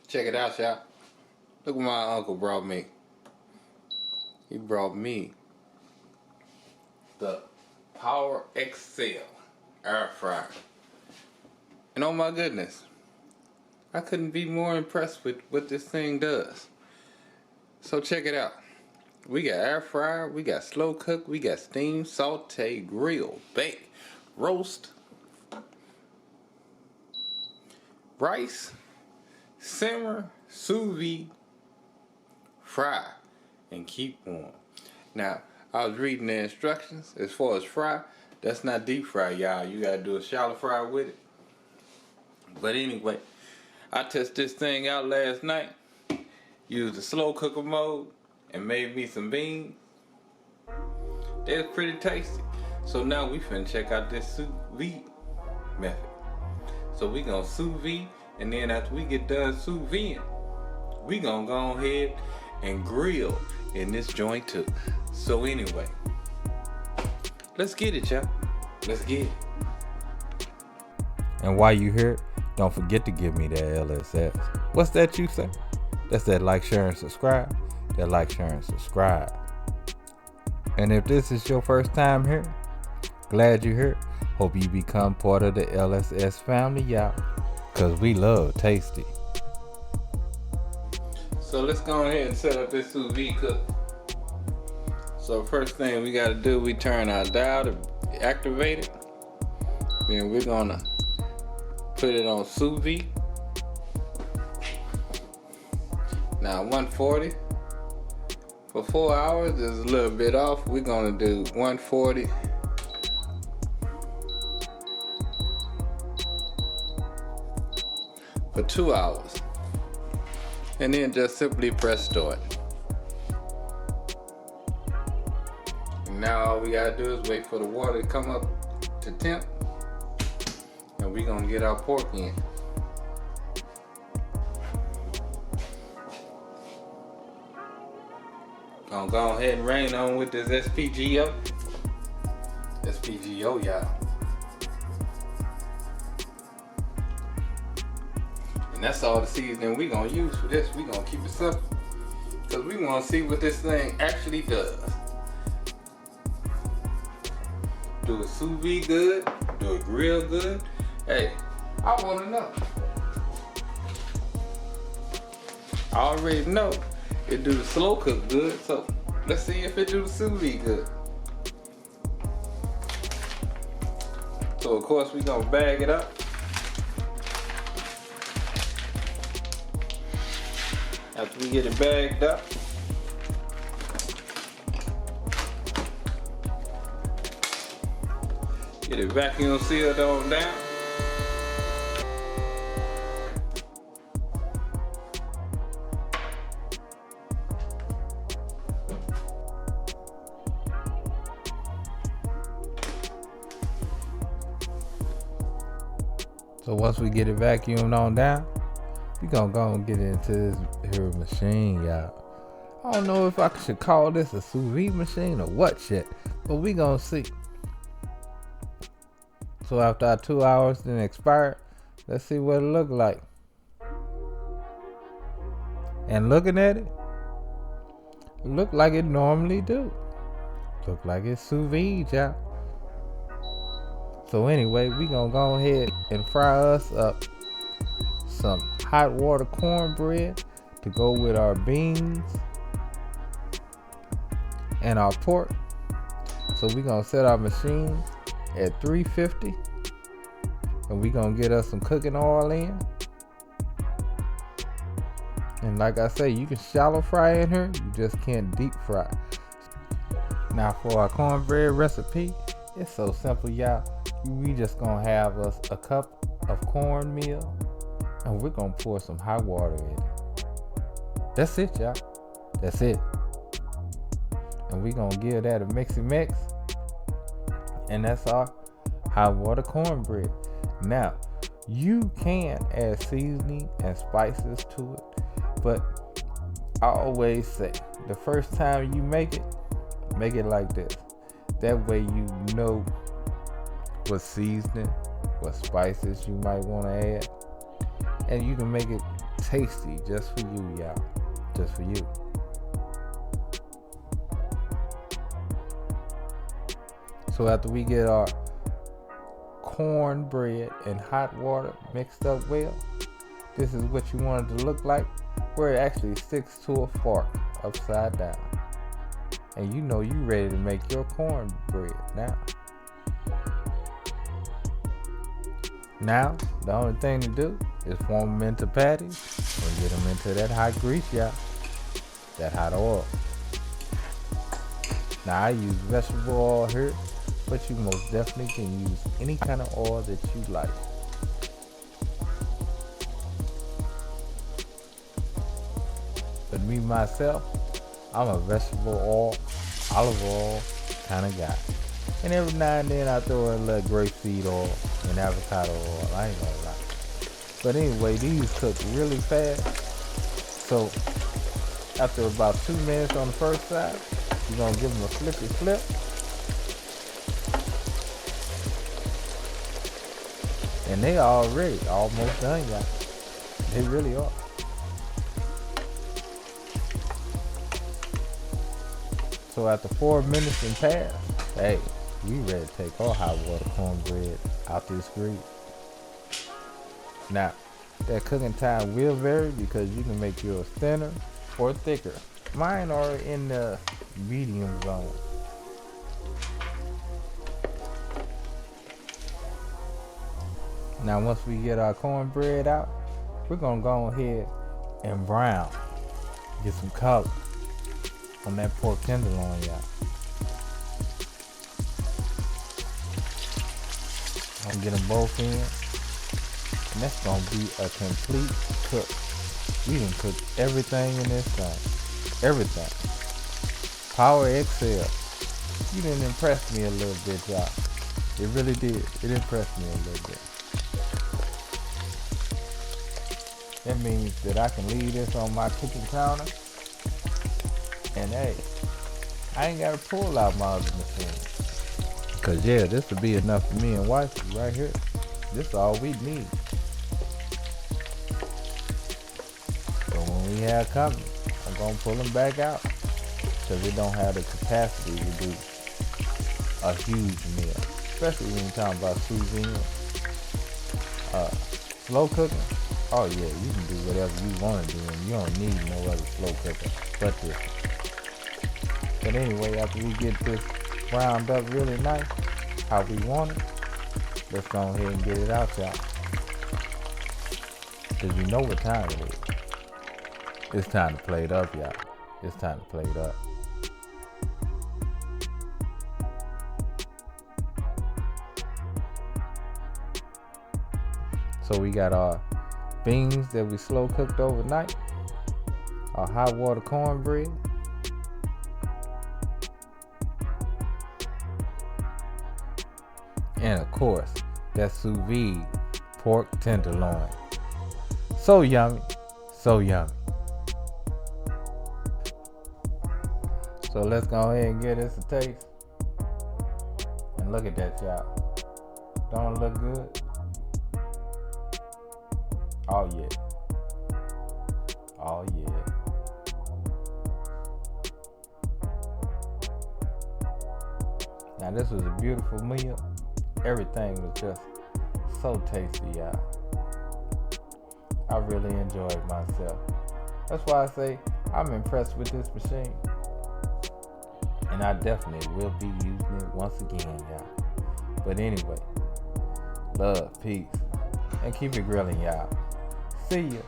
Check it out, y'all. Look what my uncle brought me. He brought me the Power XL air fryer. And oh my goodness, I couldn't be more impressed with what this thing does. So check it out. We got air fryer, we got slow cook, we got steam, saute, grill, bake, roast, rice, simmer, sous vide, fry, and keep warm. Now, I was reading the instructions as far as fry. That's not deep fry, y'all. You gotta do a shallow fry with it. But anyway, I tested this thing out last night. Used the slow cooker mode and made me some beans. They was pretty tasty. So now we finna check out this sous vide method. So we gonna sous vide, and then after we get done sous vide, we gonna go ahead and grill in this joint too. So anyway, let's get it, y'all. Let's get it. And while you here, don't forget to give me that LSS. What's that you say? That's that like, share, and subscribe. That like, share, and subscribe. And if this is your first time here, glad you're here. Hope you become part of the LSS family, y'all. Cause we love tasty. So let's go ahead and set up this sous vide cook. So first thing we gotta do, we turn our dial to activate it. Then we're gonna put it on sous vide. Now 140 for 4 hours is a little bit off. We're gonna do 140 for 2 hours. And then just simply press start. And now all we gotta do is wait for the water to come up to temp. And we're gonna get our pork in. Gonna go ahead and rain on with this SPGO. SPGO, y'all. And that's all the seasoning we gonna use for this. We gonna keep it simple, because we wanna see what this thing actually does. Do it sous vide good, do it grill good. Hey, I wanna know. I already know it do the slow cook good, so let's see if it do the sous vide good. So of course we gonna bag it up. After we get it bagged up, get it vacuum sealed on down. So once we get it vacuumed on down, we gonna go and get into this here machine, y'all. I don't know if I should call this a sous vide machine or what shit, but we gonna see. So after our 2 hours then expired, let's see what it look like. And looking at it, look like it normally do. Look like it's sous vide, y'all. So anyway, we gonna go ahead and fry us up some hot water cornbread to go with our beans and our pork. So we gonna set our machine at 350, and we gonna get us some cooking oil in. And like I say, you can shallow fry in here, you just can't deep fry. Now for our cornbread recipe, it's so simple, y'all. We just gonna have us a cup of cornmeal, and we're gonna pour some hot water in it. That's it, y'all. That's it. And we gonna give that a mixy mix, and that's our hot water cornbread. Now, you can add seasoning and spices to it, but I always say the first time you make it like this. That way you know what seasoning, what spices you might want to add, and you can make it tasty just for you, y'all. Just for you. So after we get our cornbread and hot water mixed up well, this is what you want it to look like, where it actually sticks to a fork upside down. And you know you ready to make your cornbread now. Now, the only thing to do is form them into patties and get them into that hot grease, y'all. That hot oil. Now, I use vegetable oil here, but you most definitely can use any kind of oil that you like. But me, myself, I'm a vegetable oil, olive oil kind of guy. And every now and then I throw in a little grapeseed oil and avocado oil. I ain't gonna lie. But anyway, these cook really fast. So after about 2 minutes on the first side, you're gonna give them a flippy flip. And they already almost done, y'all. They really are. So after 4 minutes and past, hey, we ready to take our hot water cornbread out this grease. Now, that cooking time will vary because you can make yours thinner or thicker. Mine are in the medium zone. Now, once we get our cornbread out, we're gonna go ahead and brown. Get some color on that pork tenderloin, y'all. I'm gonna get them both in, and that's gonna be a complete cook. We done cooked everything in this thing, everything. Power XL. You didn't impress me a little bit, y'all. It really did. It impressed me a little bit. That means that I can leave this on my kitchen counter, and hey, I ain't gotta pull out my other machine. Cause yeah, this would be enough for me and wifey right here. This is all we need. So when we have company, I'm gonna pull them back out, cause it don't have the capacity to do a huge meal, especially when you're talking about Sous Vide. Slow cooking. Oh yeah, you can do whatever you want to do, and you don't need no other slow cooker but this. But anyway, after we get this browned up really nice, how we want it, let's go ahead and get it out, y'all. Cause you know what time it is. It's time to plate up, y'all. It's time to plate up. So we got our beans that we slow cooked overnight, our hot water cornbread, and of course that sous vide pork tenderloin. So yummy, so yummy. So let's go ahead and give this a taste. And look at that, y'all. Don't it look good? Oh yeah. Oh yeah. Now this was a beautiful meal. Everything was just so tasty, y'all. I really enjoyed myself. That's why I say I'm impressed with this machine. And I definitely will be using it once again, y'all. But anyway, love, peace, and keep it grilling, y'all. See ya.